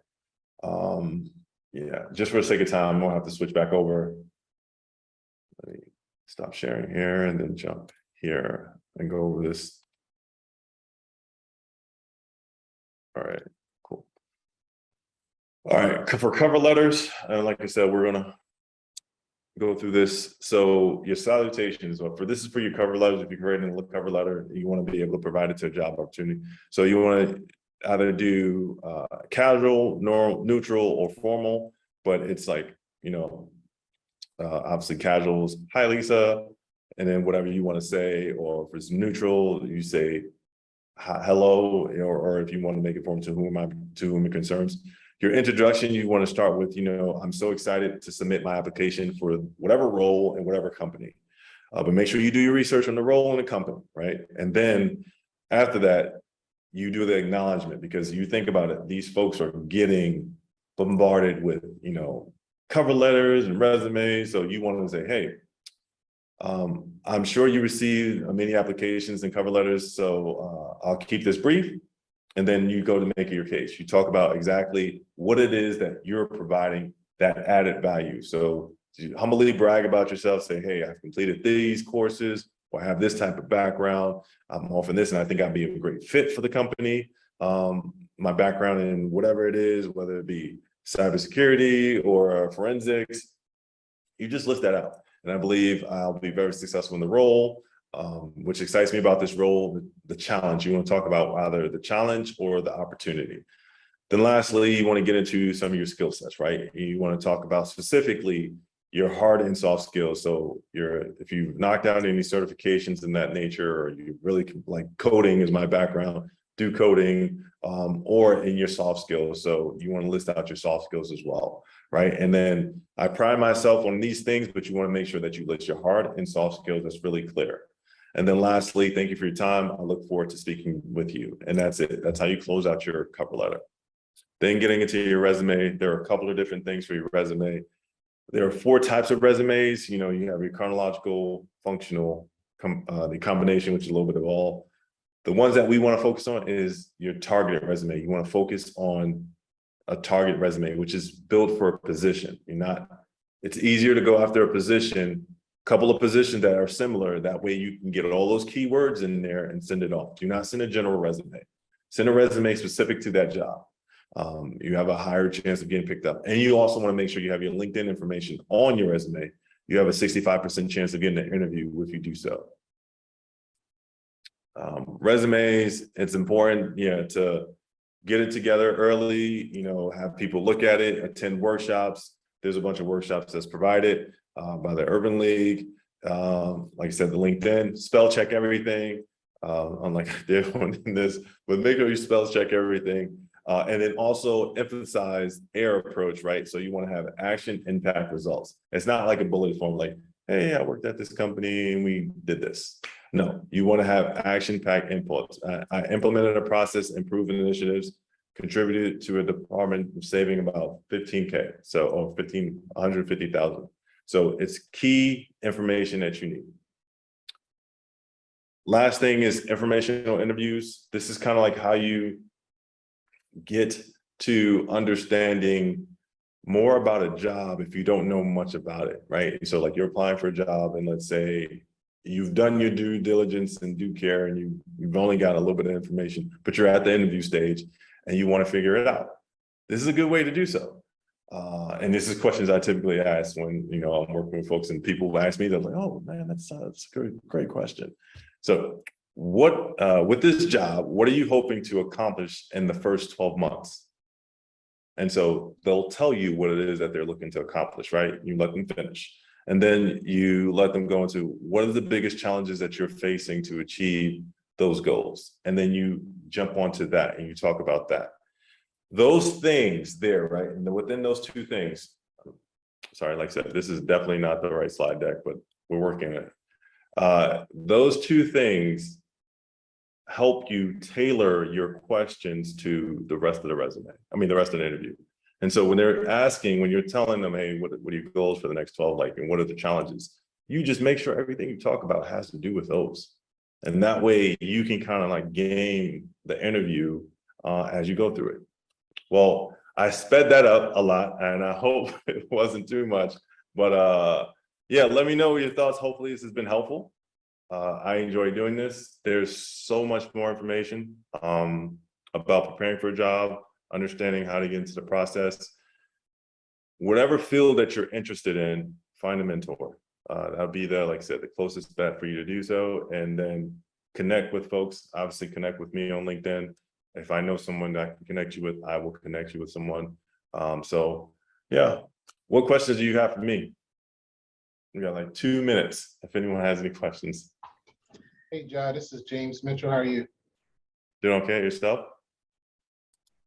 Yeah, just for the sake of time, I'm gonna have to switch back over. Let me stop sharing here and then jump here and go over this. All right, cool. All right, for cover letters, like I said, we're gonna go through this. So your salutations, for this is for your cover letters. If you're creating a cover letter, you want to be able to provide it to a job opportunity. So you want to either do casual, normal, neutral, or formal, but it's like, you know, obviously casual is hi Lisa, and then whatever you want to say, or if it's neutral, you say hello, or if you want to make it formal, to whom it concerns. Your introduction, you want to start with, you know, I'm so excited to submit my application for whatever role and whatever company. But make sure you do your research on the role and the company, right? And then after that, you do the acknowledgement, because you think about it, these folks are getting bombarded with, you know, cover letters and resumes. So you want to say, hey, I'm sure you received many applications and cover letters, so I'll keep this brief. And then you go to make your case. You talk about exactly what it is that you're providing, that added value. So you humbly brag about yourself, say, hey, I've completed these courses, or I have this type of background. I'm offering this, and I think I'd be a great fit for the company. My background in whatever it is, whether it be cybersecurity or forensics, you just list that out. And I believe I'll be very successful in the role. Which excites me about this role, the challenge. You want to talk about either the challenge or the opportunity. Then lastly, you want to get into some of your skill sets, right? You want to talk about specifically your hard and soft skills. So if you've knocked out any certifications in that nature, or you really like coding is my background, do coding, or in your soft skills. So you want to list out your soft skills as well, right? And then I pride myself on these things, but you want to make sure that you list your hard and soft skills. That's really clear. And then lastly, thank you for your time. I look forward to speaking with you. And that's it. That's how you close out your cover letter. Then getting into your resume, there are a couple of different things for your resume. There are 4 types of resumes. You know, you have your chronological, functional, the combination, which is a little bit of all. The ones that we want to focus on is your targeted resume. You want to focus on a target resume, which is built for a position. It's easier to go after a position, couple of positions that are similar. That way you can get all those keywords in there and send it off. Do not send a general resume. Send a resume specific to that job. You have a higher chance of getting picked up. And you also want to make sure you have your LinkedIn information on your resume. You have a 65% chance of getting an interview if you do so. Resumes, it's important, to get it together early, have people look at it, attend workshops. There's a bunch of workshops that's provided by the Urban League. Like I said, the LinkedIn, spell check everything, unlike they're doing in this, but make sure you spell check everything. And then also emphasize AIR approach, right? So you want to have action, impact, results. It's not like a bullet form, like, hey, I worked at this company and we did this. No, you want to have action-packed inputs. I implemented a process, improved initiatives, contributed to a department saving about 15K, or 150,000. So it's key information that you need. Last thing is informational interviews. This is kind of like how you get to understanding more about a job if you don't know much about it, right? So like you're applying for a job and let's say you've done your due diligence and due care and you've only got a little bit of information, but you're at the interview stage and you want to figure it out. This is a good way to do so. And this is questions I typically ask when, I'm working with folks and people ask me, they're like, oh man, that's a great question. So with this job, what are you hoping to accomplish in the first 12 months? And so they'll tell you what it is that they're looking to accomplish, right? You let them finish. And then you let them go into what are the biggest challenges that you're facing to achieve those goals. And then you jump onto that and you talk about that. those things there, right? And within those two things, sorry, like I said, this is definitely not the right slide deck, but we're working on it. Those two things help you tailor your questions to the rest of the resume. I mean, the rest of the interview. And so when they're asking, when you're telling them, hey, what are your goals for the next 12, like, and what are the challenges? You just make sure everything you talk about has to do with those. And that way you can kind of like game the interview as you go through it. Well, I sped that up a lot and I hope it wasn't too much, but yeah, let me know your thoughts. Hopefully this has been helpful. I enjoy doing this. There's so much more information about preparing for a job, understanding how to get into the process. Whatever field that you're interested in, find a mentor. That'll be like I said, the closest bet for you to do so. And then connect with folks. Obviously connect with me on LinkedIn. If I know someone that I can connect you with, I will connect you with someone. So yeah, what questions do you have for me? We got like 2 minutes if anyone has any questions. Hey, John, this is James Mitchell. How are you? Doing okay yourself?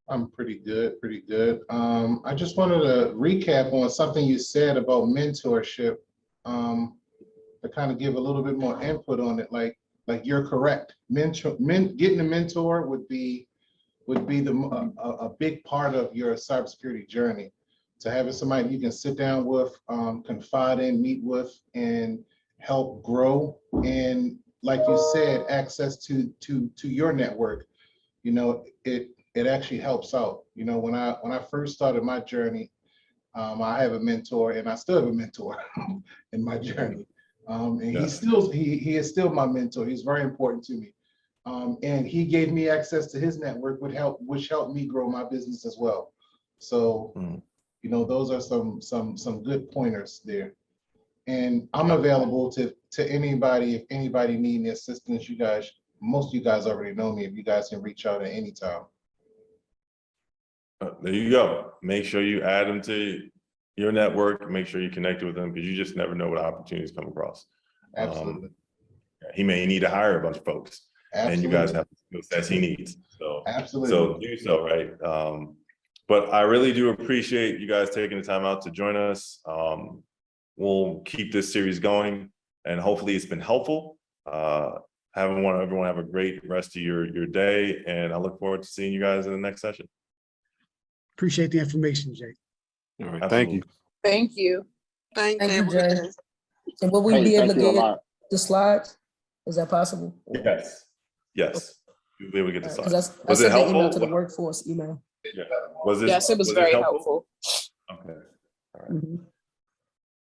I'm pretty good, pretty good. I just wanted to recap on something you said about mentorship, to kind of give a little bit more input on it. Like you're correct. Getting a mentor would be a big part of your cybersecurity journey. To having somebody you can sit down with, confide in, meet with, and help grow. And like you said, access to your network. You know, it actually helps out. You know, when I first started my journey, I have a mentor, and I still have a mentor in my journey. And he is still my mentor. He's very important to me. And he gave me access to his network, which helped me grow my business as well. So, you know, those are some good pointers there. And I'm available to anybody if anybody need any assistance. Most of you guys already know me. If you guys can reach out at any time. There you go. Make sure you add them to your network. Make sure you connect with them because you just never know what opportunities come across. Absolutely. He may need to hire a bunch of folks. Absolutely. And you guys have the skill sets he needs. So absolutely. So do so, right? But I really do appreciate you guys taking the time out to join us. We'll keep this series going, and hopefully it's been helpful. Everyone have a great rest of your day, and I look forward to seeing you guys in the next session. Appreciate the information, Jay. All right, thank you. Thank you. Thank you, Jay. And will we be able to get the slides? Is that possible? Yes. Yes. You'll be able to get the slides. I sent the email to the workforce email. Yeah. Was this, Yes, it was very helpful. Okay. All right.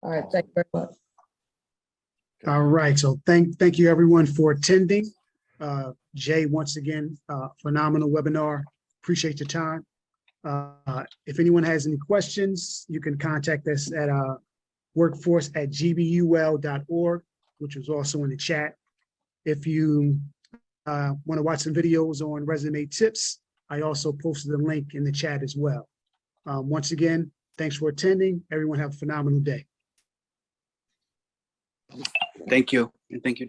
All right, thank you very much. All right, so thank you everyone for attending. Jay, once again, phenomenal webinar. Appreciate your time. If anyone has any questions, you can contact us at workforce@gbul.org, which was also in the chat. If you want to watch some videos on resume tips, I also posted a link in the chat as well. Once again, thanks for attending. Everyone have a phenomenal day. Thank you. And thank you.